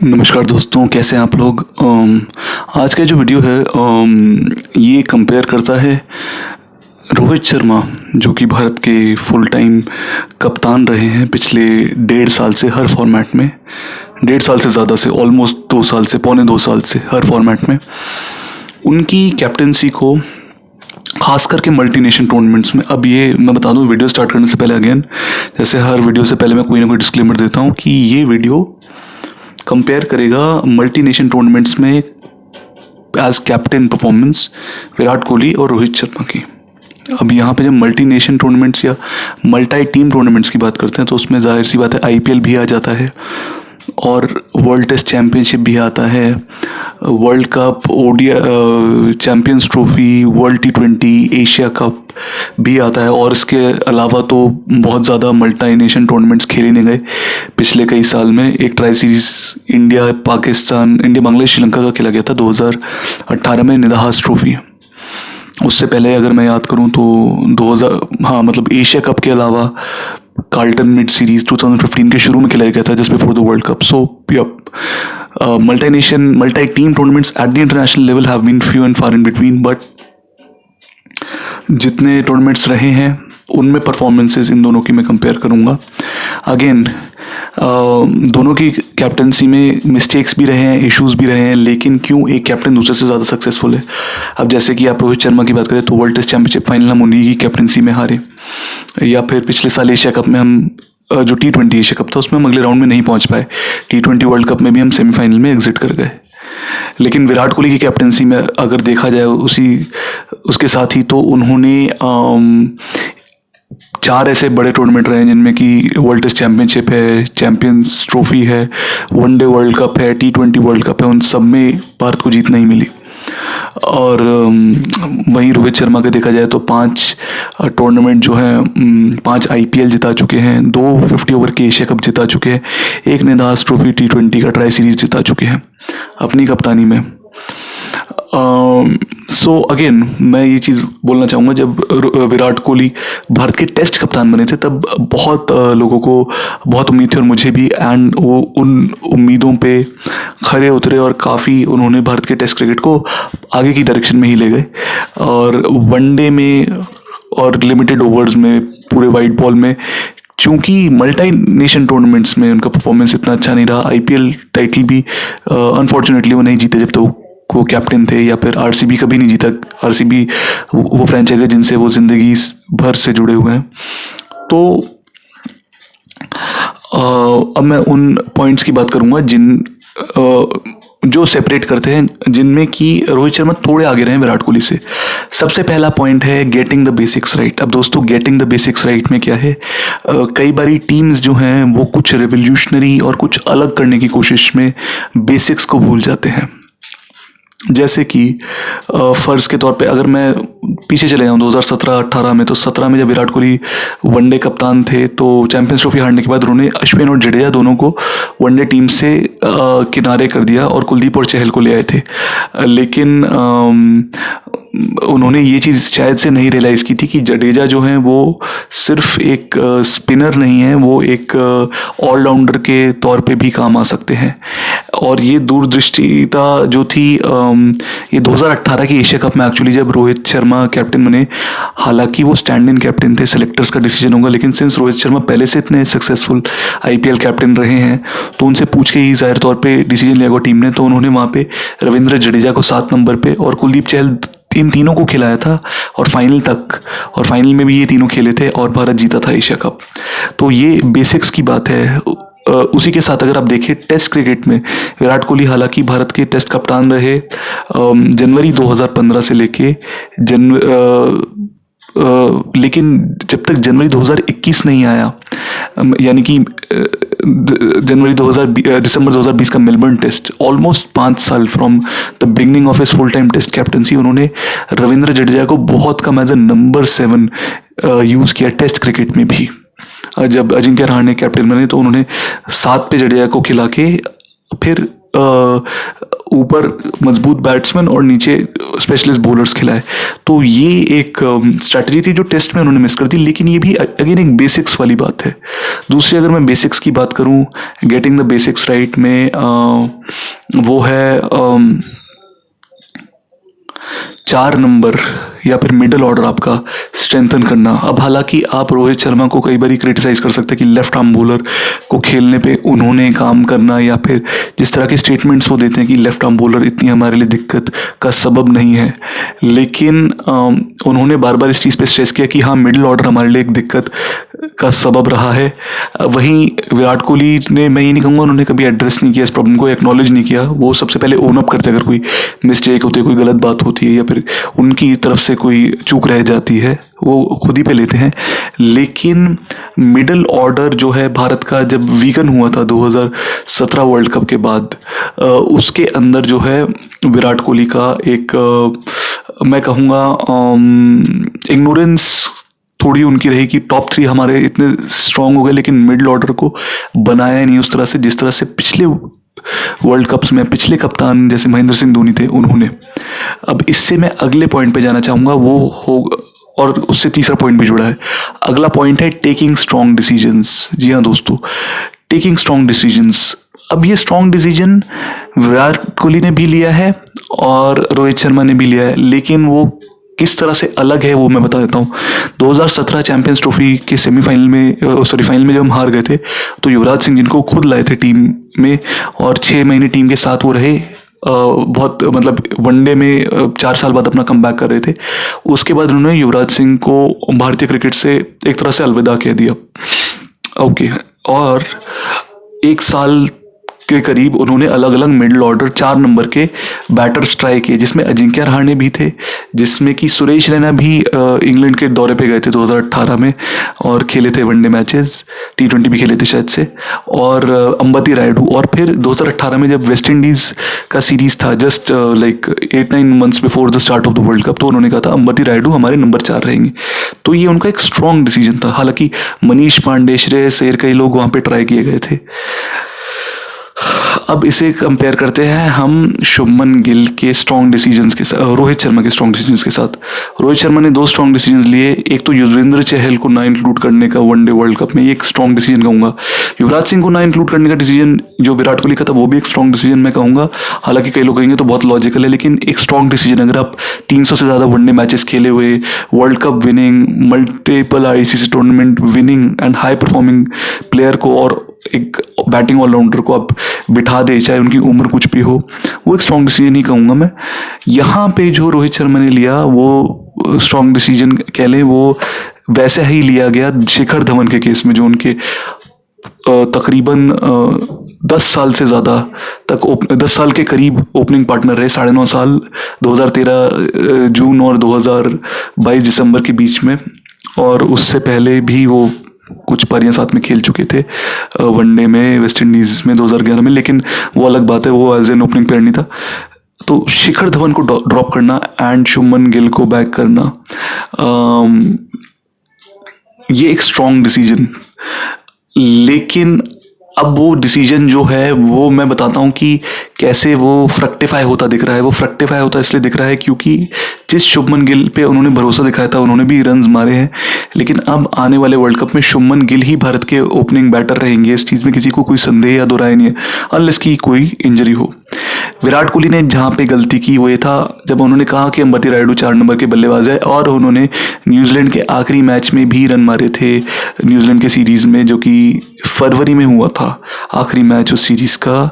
नमस्कार दोस्तों, कैसे हैं आप लोग। आज का जो वीडियो है ये कंपेयर करता है रोहित शर्मा, जो कि भारत के फुल टाइम कप्तान रहे हैं पिछले 1.5 साल से हर फॉर्मेट में। 1.5 साल से ज़्यादा से ऑलमोस्ट 2 साल से, पौने 2 साल से हर फॉर्मेट में उनकी कैप्टनसी को, खास करके मल्टीनेशन टूर्नामेंट्स में। अब ये मैं बता दूं वीडियो स्टार्ट करने से पहले, अगेन जैसे हर वीडियो से पहले मैं कोई ना कोई डिस्क्लेमर देता हूँ कि ये वीडियो कंपेयर करेगा मल्टीनेशन टूर्नामेंट्स में as captain performance Virat Kohli और रोहित शर्मा की। अब यहाँ पे जब मल्टीनेशन टूर्नामेंट्स या मल्टी टीम टूर्नामेंट्स की बात करते हैं तो उसमें जाहिर सी बात है आईपीएल भी आ जाता है और वर्ल्ड टेस्ट चैम्पियनशिप भी आता है, world cup, ODI champions trophy, world T20, Asia cup भी आता है। और इसके अलावा तो बहुत ज़्यादा मल्टी नेशन टूर्नामेंट्स खेले नहीं गए पिछले कई साल में। एक try series India Bangladesh Sri Lanka का खेला गया था 2018 में, निदाहास ट्रॉफी। उससे पहले अगर मैं याद करूं तो 2000 मतलब एशिया कप के अलावा कार्ल्टन मिड सीरीज 2015 के शुरू में खिलाया गया था just before the world cup. So multi team tournaments at the international level have been few and far in between, but जितने टूर्नामेंट्स रहे हैं उनमें परफॉर्मेंसेस इन दोनों की मैं कंपेयर करूंगा। अगेन दोनों की कैप्टनसी में मिस्टेक्स भी रहे हैं, इश्यूज भी रहे हैं, लेकिन क्यों एक कैप्टन दूसरे से ज़्यादा सक्सेसफुल है। अब जैसे कि आप रोहित शर्मा की बात करें तो वर्ल्ड टेस्ट चैंपियनशिप फाइनल हम उन्हीं की कैप्टनसी में हारे, या फिर पिछले साल एशिया कप में हम जो T20 एशिया कप था उसमें हम अगले राउंड में नहीं पहुंच पाए। T20 वर्ल्ड कप में भी हम सेमीफाइनल में एग्जिट कर गए। लेकिन विराट कोहली की कैप्टनसी में अगर देखा जाए उसके साथ ही, तो उन्होंने 4 ऐसे बड़े टूर्नामेंट रहे हैं जिनमें कि वर्ल्ड टेस्ट चैंपियनशिप है, चैंपियंस ट्रॉफी है, वनडे वर्ल्ड कप है, T20 वर्ल्ड कप है, उन सब में भारत को जीत नहीं मिली। और वहीं रोहित शर्मा का देखा जाए तो 5 टूर्नामेंट जो हैं, 5 आईपीएल जिता चुके हैं, 2 50 ओवर के एशिया कप जिता चुके हैं, एक निदाहास ट्रॉफी T20 का ट्राई सीरीज जिता चुके हैं अपनी कप्तानी में। सो अगेन मैं ये चीज़ बोलना चाहूँगा, जब विराट कोहली भारत के टेस्ट कप्तान बने थे तब बहुत लोगों को बहुत उम्मीद थी, और मुझे भी, एंड वो उन उम्मीदों पे खरे उतरे और काफ़ी उन्होंने भारत के टेस्ट क्रिकेट को आगे की डायरेक्शन में ही ले गए। और वनडे में और लिमिटेड ओवर्स में, पूरे वाइट बॉल में, चूँकि मल्टी नेशन टूर्नामेंट्स में उनका परफॉर्मेंस इतना अच्छा नहीं रहा। आईपीएल टाइटल भी अनफॉर्चुनेटली वो नहीं जीते जब तक वो कैप्टन थे, या फिर आरसीबी कभी नहीं जीता। आरसीबी वो फ्रेंचाइज है जिनसे वो ज़िंदगी भर से जुड़े हुए हैं। तो अब मैं उन पॉइंट्स की बात करूंगा जो सेपरेट करते हैं, जिनमें कि रोहित शर्मा थोड़े आगे रहे हैं विराट कोहली से। सबसे पहला पॉइंट है गेटिंग द बेसिक्स राइट। अब दोस्तों, गेटिंग द बेसिक्स राइट में क्या है, कई बारी टीम्स जो हैं वो कुछ रेवोल्यूशनरी और कुछ अलग करने की कोशिश में बेसिक्स को भूल जाते हैं। जैसे कि फ़र्ज़ के तौर पे अगर मैं पीछे चले जाऊँ 2017-18 में, तो 17 में जब विराट कोहली वनडे कप्तान थे तो चैंपियंस ट्रॉफी हारने के बाद उन्होंने अश्विन और जडेजा दोनों को वनडे टीम से किनारे कर दिया और कुलदीप और चहल को ले आए थे। लेकिन उन्होंने ये चीज़ शायद से नहीं रियलाइज़ की थी कि जडेजा जो हैं वो सिर्फ एक स्पिनर नहीं है, वो एक ऑलराउंडर के तौर पे भी काम आ सकते हैं। और ये दूरदृष्टिता जो थी, ये 2018 के एशिया कप में एक्चुअली जब रोहित शर्मा कैप्टन बने, हालांकि वो स्टैंड इन कैप्टन थे, सेलेक्टर्स का डिसीजन होगा, लेकिन सिंस रोहित शर्मा पहले से इतने सक्सेसफुल आईपीएल कैप्टन रहे हैं तो उनसे पूछ के ही जाहिर तौर पे डिसीजन लिया गया टीम ने। तो उन्होंने वहाँ पे रविंद्र जडेजा को 7 नंबर पे और कुलदीप चहल, इन तीनों को खिलाया था और फाइनल तक, और फाइनल में भी ये तीनों खेले थे और भारत जीता था एशिया कप। तो ये बेसिक्स की बात है। उसी के साथ अगर आप देखें टेस्ट क्रिकेट में, विराट कोहली हालांकि भारत के टेस्ट कप्तान रहे जनवरी 2015 से लेके लेकिन जब तक जनवरी 2021 नहीं आया, यानी कि दिसंबर 2020 का मेलबर्न टेस्ट, ऑलमोस्ट 5 साल from the beginning of his full time test captaincy, उन्होंने रविंद्र जडेजा को बहुत कम एज ए नंबर 7 यूज़ किया टेस्ट क्रिकेट में भी। जब अजिंक्य रहाणे कैप्टन बने तो उन्होंने 7 पे जडेजा को खिला के फिर ऊपर मजबूत बैट्समैन और नीचे स्पेशलिस्ट बॉलर्स खिलाए। तो ये एक स्ट्रैटेजी थी जो टेस्ट में उन्होंने मिस कर दी, लेकिन ये भी अगेन एक बेसिक्स वाली बात है। दूसरी अगर मैं बेसिक्स की बात करूं, गेटिंग द बेसिक्स राइट में वो है 4 नंबर या फिर मिडल ऑर्डर आपका स्ट्रेंथन करना। अब हालांकि आप रोहित शर्मा को कई बार क्रिटिसाइज कर सकते हैं कि लेफ्ट आर्म बॉलर को खेलने पे उन्होंने काम करना, या फिर जिस तरह के स्टेटमेंट्स वो देते हैं कि लेफ्ट आर्म बॉलर इतनी हमारे लिए दिक्कत का सबब नहीं है, लेकिन उन्होंने बार बार इस चीज़ पे स्ट्रेस किया कि हाँ मिडिल ऑर्डर हमारे लिए एक दिक्कत का सबब रहा है। वहीं विराट कोहली ने, मैं ये नहीं कहूँगा उन्होंने कभी एड्रेस नहीं किया इस प्रॉब्लम को, एक्नॉलेज नहीं किया। वो सबसे पहले ओन अप करते अगर कोई मिस्टेक होती है, कोई गलत बात होती है या फिर उनकी तरफ से कोई चूक रह जाती है, वो खुद ही पे लेते हैं। लेकिन मिडिल ऑर्डर जो है भारत का जब वीकन हुआ था 2017 वर्ल्ड कप के बाद, उसके अंदर जो है विराट कोहली का एक मैं कहूँगा इग्नोरेंस थोड़ी उनकी रही कि टॉप 3 हमारे इतने स्ट्रांग हो गए, लेकिन मिडिल ऑर्डर को बनाया नहीं उस तरह से जिस तरह से पिछले वर्ल्ड कप्स में पिछले कप्तान जैसे महेंद्र सिंह धोनी थे उन्होंने। अब इससे मैं अगले पॉइंट पे जाना चाहूँगा, वो हो, और उससे तीसरा पॉइंट भी जुड़ा है। अगला पॉइंट है टेकिंग स्ट्रॉन्ग डिसीजंस। जी हाँ दोस्तों, टेकिंग स्ट्रॉन्ग डिसीजंस। अब ये स्ट्रॉन्ग डिसीजन विराट कोहली ने भी लिया है और रोहित शर्मा ने भी लिया है, लेकिन वो किस तरह से अलग है वो मैं बता देता हूँ। 2017 चैंपियंस ट्रॉफी के सेमीफाइनल में फाइनल में जब हम हार गए थे, तो युवराज सिंह जिनको खुद लाए थे टीम में और 6 महीने टीम के साथ वो रहे, बहुत मतलब वनडे में 4 साल बाद अपना कमबैक कर रहे थे। उसके बाद उन्होंने युवराज सिंह को भारतीय क्रिकेट से एक तरह से अलविदा कह दिया। ओके, और 1 साल के करीब उन्होंने अलग अलग मिडिल ऑर्डर 4 नंबर के बैटर्स ट्राई किए, जिसमें अजिंक्य रहाणे भी थे, जिसमें कि सुरेश रैना भी इंग्लैंड के दौरे पे गए थे 2018 में और खेले थे वनडे मैचेस, T20 भी खेले थे शायद से, और अंबती रायडू। और फिर 2018 में जब वेस्ट इंडीज़ का सीरीज़ था just like 8-9 months before the start of the world cup, तो उन्होंने कहा था अंबती रायडू हमारे नंबर 4 रहेंगे। तो ये उनका एक स्ट्रॉन्ग डिसीजन था। हालांकि मनीष पांडे, श्रेयस अय्यर, कई लोग वहाँ पे ट्राई किए गए थे। अब इसे कंपेयर करते हैं हम शुभमन गिल के स्ट्रॉन्ग डिसीजंस के साथ, रोहित शर्मा के स्ट्रॉन्ग डिसीजंस के साथ। रोहित शर्मा ने 2 स्ट्रॉन्ग डिसीजंस लिए। एक तो युजवेंद्र चहल को ना इंक्लूड करने का वनडे वर्ल्ड कप में, ये एक स्ट्रॉन्ग डिसीजन कहूँगा। युवराज सिंह को ना इंक्लूड करने का डिसीजन जो विराट कोहली का था, वो भी एक स्ट्रॉन्ग डिसीजन मैं कहूँगा। हालांकि कई लोग कहेंगे तो बहुत लॉजिकल है, लेकिन एक स्ट्रॉन्ग डिसीजन। अगर आप 300 से ज़्यादा वनडे मैचेस खेले हुए, world cup winning, multiple ICC tournament winning and high performing player को और एक बैटिंग ऑलराउंडर को आप बिठा दे, चाहे उनकी उम्र कुछ भी हो, वो एक स्ट्रॉन्ग डिसीजन ही कहूँगा मैं। यहाँ पे जो रोहित शर्मा ने लिया वो स्ट्रॉन्ग डिसीजन कह लें, वो वैसा ही लिया गया शिखर धवन के केस में, जो उनके तकरीबन 10 साल से ज़्यादा तक 10 साल के करीब ओपनिंग पार्टनर रहे, 9.5 साल 2013 जून और 2022 दिसंबर के बीच में, और उससे पहले भी वो कुछ पारियां साथ में खेल चुके थे वनडे में वेस्ट इंडीज़ में 2011 में, लेकिन वो अलग बात है, वो एज एन ओपनिंग प्लेयर नहीं था। तो शिखर धवन को ड्रॉप करना एंड शुभमन गिल को बैक करना, ये एक स्ट्रॉन्ग डिसीजन। लेकिन अब वो डिसीजन जो है वो मैं बताता हूँ कि कैसे वो फ्रक्टिफाई होता दिख रहा है। वो फ्रक्टिफाई होता इसलिए दिख रहा है क्योंकि जिस शुभमन गिल पे उन्होंने भरोसा दिखाया था, उन्होंने भी रन्स मारे हैं, लेकिन अब आने वाले वर्ल्ड कप में शुभमन गिल ही भारत के ओपनिंग बैटर रहेंगे। इस चीज़ में किसी को कोई संदेह या दो राय नहीं है, अनलेस की कोई इंजरी हो। विराट कोहली ने जहाँ पे गलती की वो ये था जब उन्होंने कहा कि अंबती रायडू 4 नंबर के बल्लेबाज है, और उन्होंने न्यूजीलैंड के आखिरी मैच में भी रन मारे थे, न्यूजीलैंड के सीरीज़ में, जो कि फरवरी में हुआ था आखिरी मैच उस सीरीज़ का,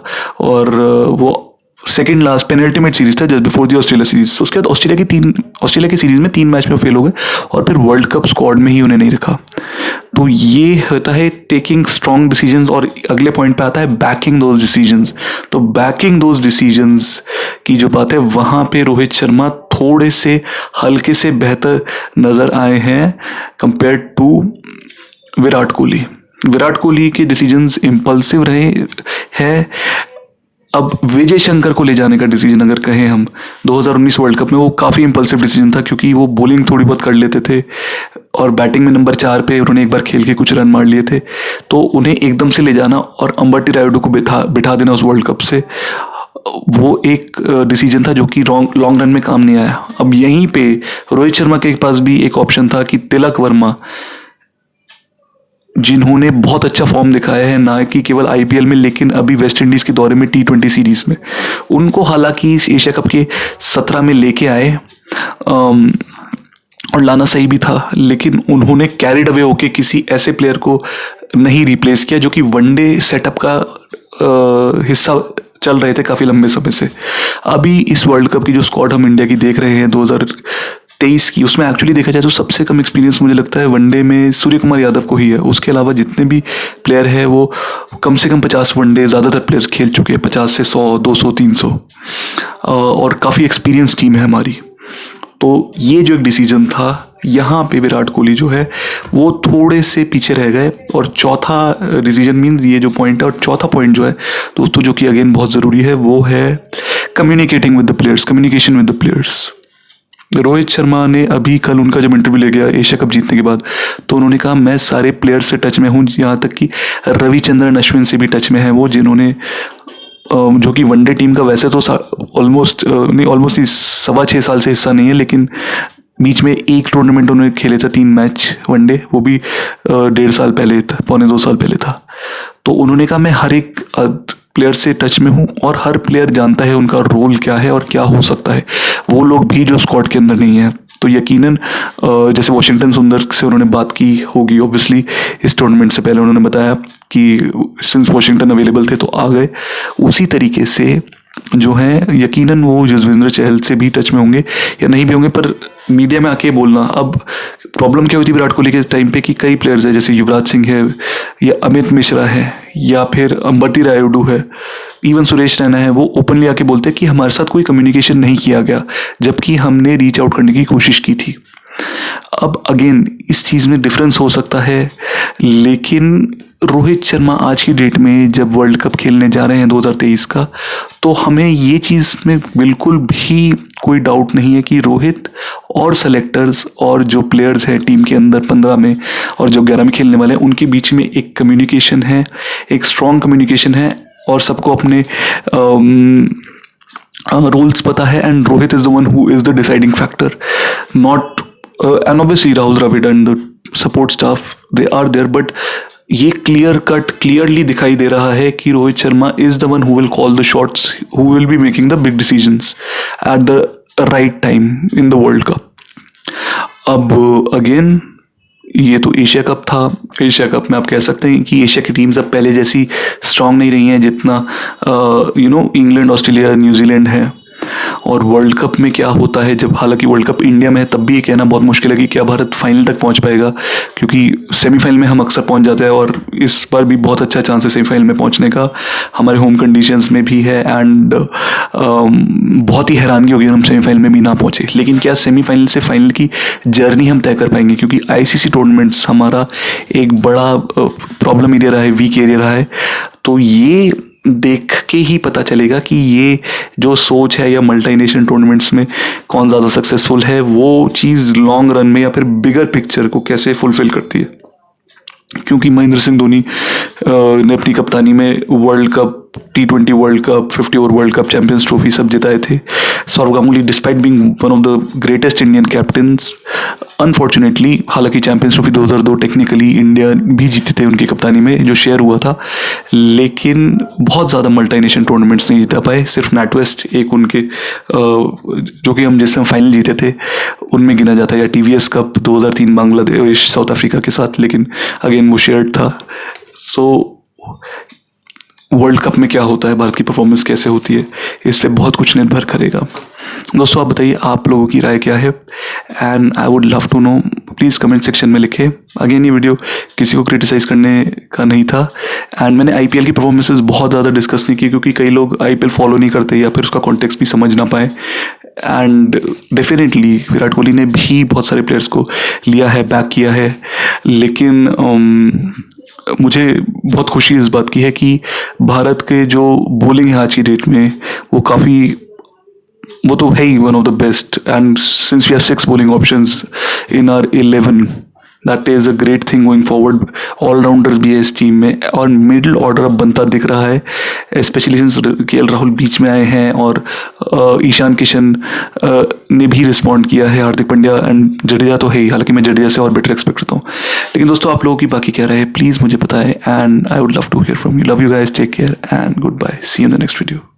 और वो सेकंड लास्ट पेनल्टीमेट सीरीज था just before the Australia series. उसके बाद ऑस्ट्रेलिया की सीरीज में 3 मैच में फेल हो गए और फिर वर्ल्ड कप स्क्वाड में ही उन्हें नहीं रखा। तो ये होता है टेकिंग स्ट्रॉन्ग डिसीजंस, और अगले पॉइंट पे आता है बैकिंग दोज डिसीजंस। तो बैकिंग दोज डिसीजंस की जो बात है, वहाँ पे रोहित शर्मा थोड़े से हल्के से बेहतर नज़र आए हैं कंपेयर टू विराट कोहली। विराट कोहली के डिसीजंस इम्पल्सिव रहे हैं। अब विजय शंकर को ले जाने का डिसीजन अगर कहें हम 2019 वर्ल्ड कप में, वो काफ़ी इम्पल्सिव डिसीजन था क्योंकि वो बॉलिंग थोड़ी बहुत कर लेते थे और बैटिंग में नंबर 4 पे उन्होंने एक बार खेल के कुछ रन मार लिए थे। तो उन्हें एकदम से ले जाना और अंबटी रायडू को बिठा देना उस वर्ल्ड कप से, वो एक डिसीजन था जो कि लॉन्ग रन में काम नहीं आया। अब यहीं पे रोहित शर्मा के पास भी एक ऑप्शन था कि तिलक वर्मा, जिन्होंने बहुत अच्छा फॉर्म दिखाया है ना कि केवल आईपीएल में लेकिन अभी वेस्ट इंडीज़ के दौरे में T20 सीरीज़ में, उनको हालांकि इस एशिया कप के 17 में लेके आए और लाना सही भी था, लेकिन उन्होंने कैरिड अवे होके किसी ऐसे प्लेयर को नहीं रिप्लेस किया जो कि वनडे सेटअप का हिस्सा चल रहे थे काफ़ी लंबे समय से। अभी इस वर्ल्ड कप की जो स्क्वाड हम इंडिया की देख रहे हैं 2023 की, उसमें एक्चुअली देखा जाए तो सबसे कम एक्सपीरियंस मुझे लगता है वनडे में सूर्य कुमार यादव को ही है। उसके अलावा जितने भी प्लेयर हैं वो कम से कम 50 वनडे, ज़्यादातर प्लेयर्स खेल चुके हैं, 50 से 100, 200, 300, और काफ़ी एक्सपीरियंस टीम है हमारी। तो ये जो एक डिसीजन था, यहाँ पे विराट कोहली जो है वो थोड़े से पीछे रह गए। और चौथा डिसीजन मीन्स ये जो पॉइंट है, और चौथा पॉइंट जो है दोस्तों जो कि अगेन बहुत ज़रूरी है, वो है communicating with the players, communication with the players. Rohit Sharma ने अभी कल उनका जब इंटरव्यू ले गया एशिया कप जीतने के बाद, तो उन्होंने कहा मैं सारे प्लेयर्स से टच में हूँ, यहाँ तक कि रविचंद्रन अश्विन से भी टच में है वो, जिन्होंने जो कि वनडे टीम का वैसे तो ऑलमोस्ट 6.25 साल से हिस्सा नहीं है, लेकिन बीच में एक टूर्नामेंट उन्होंने खेले थे, 3 मैच वनडे, वो भी 1.5 साल पहले था, 1.25 साल पहले था। तो उन्होंने कहा मैं हर एक प्लेयर से टच में हूँ और हर प्लेयर जानता है उनका रोल क्या है और क्या हो सकता है, वो लोग भी जो स्क्वाड के अंदर नहीं है। तो यकीनन जैसे वॉशिंगटन सुंदर से उन्होंने बात की होगी ऑब्वियसली इस टूर्नामेंट से पहले, उन्होंने बताया कि सिंस वॉशिंगटन अवेलेबल थे तो आ गए, उसी तरीके से जो है यकीनन वो युजवेंद्र चहल से भी टच में होंगे या नहीं भी होंगे, पर मीडिया में आके बोलना। अब प्रॉब्लम क्या हुई थी विराट कोहली के टाइम पे कि कई प्लेयर्स हैं जैसे युवराज सिंह है या अमित मिश्रा है या फिर अंबटी रायुडू है, इवन सुरेश रैना है, वो ओपनली आके बोलते हैं कि हमारे साथ कोई कम्युनिकेशन नहीं किया गया जबकि हमने रीच आउट करने की कोशिश की थी। अब अगेन इस चीज़ में डिफरेंस हो सकता है, लेकिन रोहित शर्मा आज की डेट में जब वर्ल्ड कप खेलने जा रहे हैं 2023 का, तो हमें ये चीज़ में बिल्कुल भी कोई डाउट नहीं है कि रोहित और सेलेक्टर्स और जो प्लेयर्स हैं टीम के अंदर 15 में और जो 11 में खेलने वाले हैं, उनके बीच में एक कम्युनिकेशन है, एक स्ट्रॉन्ग कम्युनिकेशन है और सबको अपने रोल्स पता है। And Rohit is the one who is the deciding factor, not and obviously Rahul Dravid and the support staff, they are there, but ये क्लियरली दिखाई दे रहा है कि Rohit Sharma is the one who will call the shots, who will be making the big decisions at the right time in the world cup. अब again ये तो Asia cup था, Asia cup में आप कह सकते हैं कि एशिया की टीम्स अब पहले जैसी स्ट्रांग नहीं रही हैं जितना इंग्लैंड, ऑस्ट्रेलिया, न्यूजीलैंड है। और वर्ल्ड कप में क्या होता है, जब हालांकि वर्ल्ड कप इंडिया में है तब भी ये कहना बहुत मुश्किल है कि क्या भारत फाइनल तक पहुंच पाएगा, क्योंकि सेमीफाइनल में हम अक्सर पहुंच जाते हैं और इस बार भी बहुत अच्छा चांस है सेमीफाइनल में पहुंचने का, हमारे होम कंडीशंस में भी है। एंड बहुत ही हैरानगी होगी हम सेमीफाइनल में भी ना पहुंचे, लेकिन क्या सेमीफाइनल से फाइनल की जर्नी हम तय कर पाएंगे, क्योंकि आईसीसी टूर्नामेंट्स हमारा एक बड़ा प्रॉब्लम एरिया रहा है, वीक एरिया रहा है। तो ये देख के ही पता चलेगा कि ये जो सोच है या मल्टीनेशनल टूर्नामेंट्स में कौन ज़्यादा सक्सेसफुल है, वो चीज़ लॉन्ग रन में या फिर बिगर पिक्चर को कैसे फुलफिल करती है। क्योंकि महेंद्र सिंह धोनी ने अपनी कप्तानी में world cup, T20 world cup, 50 over world cup, champions trophy सब जिताए थे। Sourav Ganguly despite being one of the greatest Indian captains, unfortunately, हालांकि चैंपियंस ट्रॉफी 2002 टेक्निकली इंडिया भी जीते थे उनकी कप्तानी में जो शेयर हुआ था, लेकिन बहुत ज़्यादा मल्टीनेशनल टूर्नामेंट्स नहीं जीता पाए। सिर्फ नैटवेस्ट एक उनके जो कि हम जिसमें फाइनल जीते थे उनमें गिना जाता है, या TVS cup 2003 Bangladesh south Africa के साथ, लेकिन अगेन वो शेयर्ड था। सो वर्ल्ड कप में क्या होता है, भारत की परफॉर्मेंस कैसे होती है, इस पर बहुत कुछ निर्भर करेगा। दोस्तों आप बताइए आप लोगों की राय क्या है, and I would love to know, please comment section में लिखें। अगेन ये वीडियो किसी को क्रिटिसाइज़ करने का नहीं था, एंड मैंने IPL की परफॉर्मेंसेस बहुत ज़्यादा डिस्कस नहीं की, क्योंकि कई लोग IPL फॉलो नहीं करते या फिर उसका कॉन्टेक्स्ट भी समझ ना पाए। एंड डेफिनेटली विराट कोहली ने भी बहुत सारे प्लेयर्स को लिया है, बैक किया है, लेकिन मुझे बहुत खुशी इस बात की है कि भारत के जो बॉलिंग है आज की डेट में वो तो है ही one of the best. And since we have 6 bowling options in our 11, that is a great thing going forward. Allrounders भी है इस टीम में और मिडिल ऑर्डर अब बनता दिख रहा है, स्पेशली सिंस केएल राहुल बीच में आए हैं और ईशान किशन ने भी रिस्पॉन्ड किया है। हार्दिक पांड्या एंड जडेजा तो है ही, हालांकि मैं जडेजा से और बेटर एक्सपेक्ट करता हूँ। लेकिन दोस्तों आप लोगों की बाकी क्या रहे प्लीज़ मुझे बताएं and I would love to hear from you. Love you guys, take care and goodbye, see you in the next video.